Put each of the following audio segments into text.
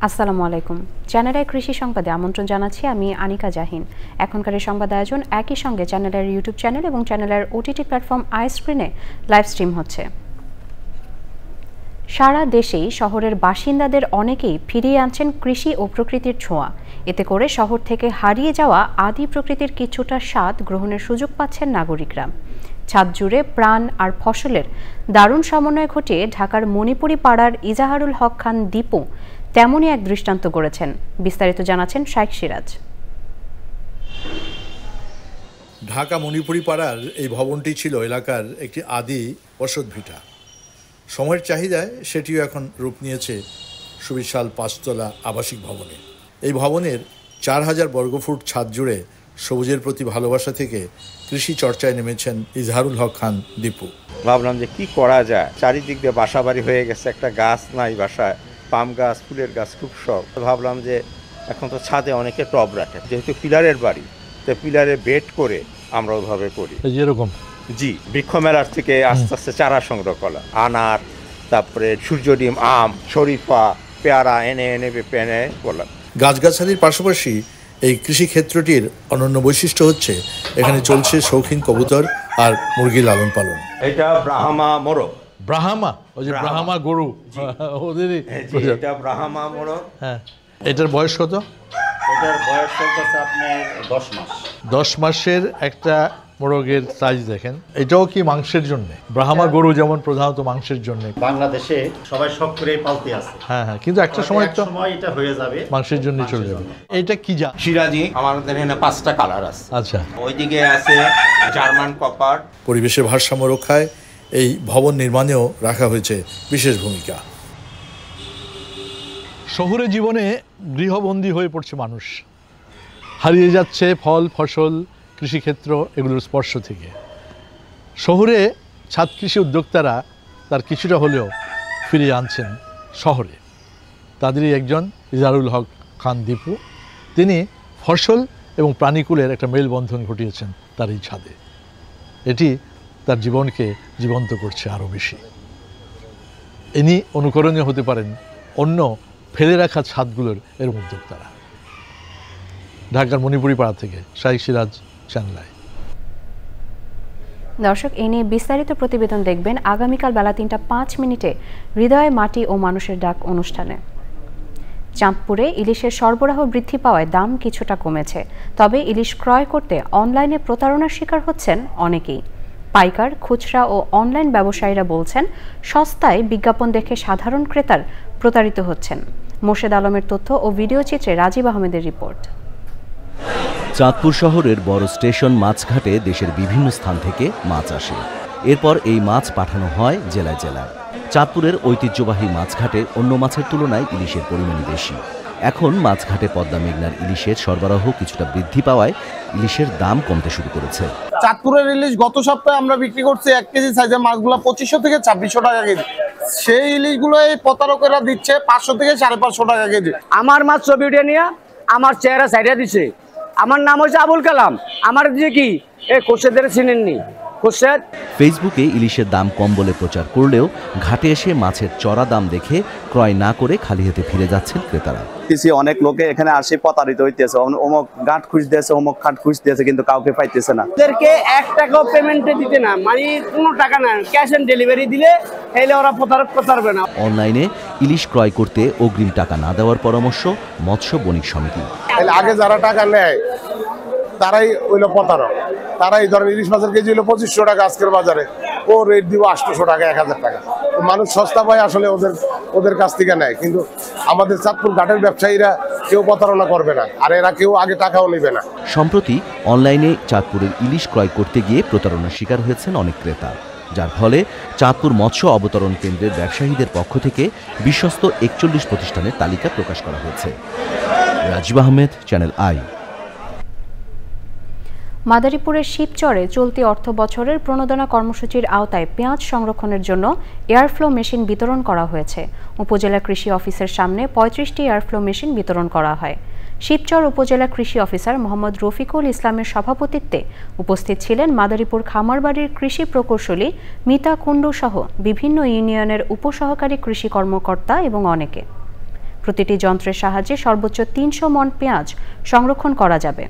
আসসালামু আলাইকুম। চ্যানেলের কৃষি সংবাদে আমন্ত্রণ জানাচ্ছি আমি আনিকা জাহিন। এখনকার এই সংবাদ আয়োজন একই সঙ্গে চ্যানেলের ইউটিউব চ্যানেল এবং চ্যানেলের ওটিটি প্ল্যাটফর্ম আইস্ক্রিনে লাইভ স্ট্রিম হচ্ছে। সারা দেশেই শহরের বাসিন্দাদের অনেকেই ফিরিয়ে আনছেন কৃষি ও প্রকৃতির ছোঁয়া। এতে করে শহর থেকে হারিয়ে যাওয়া আদি প্রকৃতির কিছুটা স্বাদ গ্রহণের সুযোগ পাচ্ছেন নাগরিকরা। ছাদ জুড়ে প্রাণ আর ফসলের দারুণ সমন্বয় ঘটিয়ে ঢাকার মণিপুরি পাড়ার ইজাহারুল হক খান দীপু তেমনই এক দৃষ্টান্ত গড়েছেন। বিস্তারিত জানাচ্ছেন শাইখ সিরাজ। ঢাকা মণিপুরি পাড়ার এই ভবনটি ছিল এলাকার একটি আদি বসতভিটা। সময়ের চাহিদায় সেটিও এখন রূপ নিয়েছে সুবিশাল ৫তলা আবাসিক ভবনে। এই ভবনের ৪,০০০ বর্গফুট ছাদ জুড়ে সবুজের প্রতি ভালোবাসা থেকে কৃষি চর্চায় নেমেছেন ইজহারুল হক খান দীপু। ভাবলাম যে কি করা যায়, চারিদিক দিয়ে বাসা বাড়ি হয়ে গেছে, একটা গাছ নাই বাসায়, পাম গাছ, ফুলের গাছ খুব সব। ভাবলাম যে এখন তো ছাদে অনেকে টব রাখে, যেহেতু পিলারের বাড়ি, তো পিলারে বেড করে আমরা ওইভাবে করি। যেরকম জি, বৃক্ষ মেলার থেকে আস্তে আস্তে চারা সংগ্রহ করা, আনার, তারপরে সূর্যডিম, আম, শরীফা, পেয়ারা এনে পেনে বললাম। গাছগাছালির পাশাপাশি এই কৃষিক্ষেত্রটির অনন্য বৈশিষ্ট্য হচ্ছে এখানে চলছে শৌখিন কবুতর আর মুরগি লালন পালন। এটা ব্রাহ্মা মোরগ। ব্রাহ্মা, ওই যে ব্রাহ্মা গরু ওদেরই এটা ব্রাহ্মা মোরগ। হ্যাঁ, এটার বয়স কত? এটার বয়স চলতেছে আপনার 10 মাস। 10 মাসের একটা মোরগের সাইজ দেখেন। এটাও কি মাংসের জন্য? ব্রাহ্মা গরু যেমন প্রধানত মাংসের জন্য বাংলাদেশে সবাই শখ করে পালতে আছে। হ্যাঁ, কিন্তু একটা সময় তো এটা হয়ে যাবে মাংসের জন্য চলে যাবে। এটা কি যা? সিরাজি। আমাদের এখানে 5টা কালার আছে। আচ্ছা, ওইদিকে আছে জার্মান কপার। পরিবেশের ভারসাম্য রক্ষায় এই ভবন নির্মাণেও রাখা হয়েছে বিশেষ ভূমিকা। শহুরে জীবনে গৃহবন্দী হয়ে পড়ছে মানুষ, হারিয়ে যাচ্ছে ফল ফসল, কৃষিক্ষেত্র এগুলোর স্পর্শ থেকে। শহরে ছাদ কৃষি উদ্যোক্তারা তার কিছুটা হলেও ফিরিয়ে আনছেন শহরে। তাদেরই একজন ইজহারুল হক খান দীপু। তিনি ফসল এবং প্রাণীকুলের একটা মেলবন্ধন ঘটিয়েছেন তার এই ছাদে। এটি তার জীবনকে জীবন্ত করছে আরও বেশি। ইনি অনুকরণীয় হতে পারেন অন্য ফেলে রাখা ছাদগুলোর এর উদ্যোক্তারা। ঢাকার মণিপুরি পাড়া থেকে শাইখ সিরাজ, চ্যানেল আই। দর্শক, এ নিয়ে বিস্তারিত প্রতিবেদন দেখবেন আগামীকাল বেলা ৩টা ৫ হৃদয়ে মাটি ও মানুষের ডাক অনুষ্ঠানে। চাঁদপুরে ইলিশের সরবরাহ বৃদ্ধি পাওয়ায় দাম কিছুটা কমেছে, তবে ইলিশ ক্রয় করতে অনলাইনে প্রতারণার শিকার হচ্ছেন অনেকেই। পাইকার, খুচরা ও অনলাইন ব্যবসায়ীরা বলছেন সস্তায় বিজ্ঞাপন দেখে সাধারণ ক্রেতার প্রতারিত হচ্ছেন। মোর্শেদ আলমের তথ্য ও ভিডিও চিত্রে রাজীব আহমেদের রিপোর্ট। চাঁদপুর শহরের বড় স্টেশন মাছঘাটে দেশের বিভিন্ন স্থান থেকে মাছ আসে। এরপর এই মাছ পাঠানো হয় জেলায় জেলায়। চাঁদপুরের ঐতিহ্যবাহী মাছঘাটে অন্য মাছের তুলনায় ইলিশের পরিমাণই বেশি। এখন মাছঘাটে পদ্মা মেঘনার ইলিশের সরবরাহ কিছুটা বৃদ্ধি পাওয়ায় ইলিশের দাম কমতে শুরু করেছে। চাঁদপুরের ইলিশ গত সপ্তাহে আমরা বিক্রি করছি 1 কেজি সাইজের মাছগুলো 2500 থেকে 2600 টাকা কেজি। সেই ইলিশগুলো এই প্রতারকেরা দিচ্ছে 500 থেকে 550 টাকা কেজি। আমার মাছ ছবিটা নিয়ে আমার চেহারা সাইডে দিছে। আমার নাম হচ্ছে আবুল কালাম। আমার দিয়ে কি এই কোর্শেদের চিনেননি? ফেসবুকে ইলিশের দাম কম বলে প্রচার করলেও ঘাটে এসে মাছের চড়া দাম দেখে ক্রয় না করে খালি হাতে ফিরে যাচ্ছেন ক্রেতারা। অনেক লোকে এখানে আসে প্রতারিত হইতেছে, অমুক গাঁট খুঁজতেছে, অমুক খাট খুঁজতেছে, কিন্তু কাউকে পাইতেছে না। ওদেরকে 1 টাকাও পেমেন্টে দিতে না, মানে কোনো টাকা না, ক্যাশ অন ডেলিভারি দিলে তাহলে ওরা প্রতারক করতে না। অনলাইনে ইলিশ ক্রয় করতে অগ্রিম টাকা না দেওয়ার পরামর্শ মৎস্য বণিক সমিতি। আগে যারা টাকা নেয় তারাই হইলো প্রতারক। তারাই ধরেন ইলিশ মাছের কেজি হলো 2500 টাকা, আজকের বাজারে ও রেট দিব 800 টাকা, 1000 টাকা। মানুষ সস্তা পায় আসলে ওদের কাছ থেকে নেয়, কিন্তু আমাদের চাঁদপুর ঘাটের ব্যবসায়ীরা কেউ প্রতারণা করবে না, আর এরা কেউ আগে টাকাও নেবে না। সম্প্রতি অনলাইনে চাঁদপুরের ইলিশ ক্রয় করতে গিয়ে প্রতারণার শিকার হয়েছেন অনেক ক্রেতা, যার ফলে চাঁদপুর মৎস্য অবতরণ কেন্দ্রের ব্যবসায়ীদের পক্ষ থেকে বিশ্বস্ত 41 প্রতিষ্ঠানের তালিকা প্রকাশ করা হয়েছে। Rajib Ahmed, channel I. মাদারীপুরের শিবচরে চলতি অর্থ বছরের প্রণোদনা কর্মসূচির আওতায় পেঁয়াজ সংরক্ষণের জন্য এয়ারফ্লো মেশিন বিতরণ করা হয়েছে। উপজেলা কৃষি অফিসের সামনে 35টি এয়ারফ্লো মেশিন বিতরণ করা হয়। শিবচর উপজেলা কৃষি অফিসার মোহাম্মদ রফিকুল ইসলামের সভাপতিত্বে উপস্থিত ছিলেন মাদারীপুর খামারবাড়ির কৃষি প্রকৌশলী মিতা কুণ্ডু সহ বিভিন্ন ইউনিয়নের উপসহকারী কৃষি কর্মকর্তা এবং অনেকে। প্রতিটি যন্ত্রের সাহায্যে সর্বোচ্চ 300 মণ পেঁয়াজ সংরক্ষণ করা যাবে।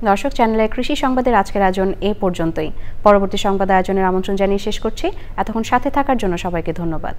দর্শক, চ্যানেলের কৃষি সংবাদের আজকের আয়োজন এ পর্যন্তই। পরবর্তী সংবাদ আয়োজনের আমন্ত্রণ জানিয়ে শেষ করছি। এতক্ষণ সাথে থাকার জন্য সবাইকে ধন্যবাদ।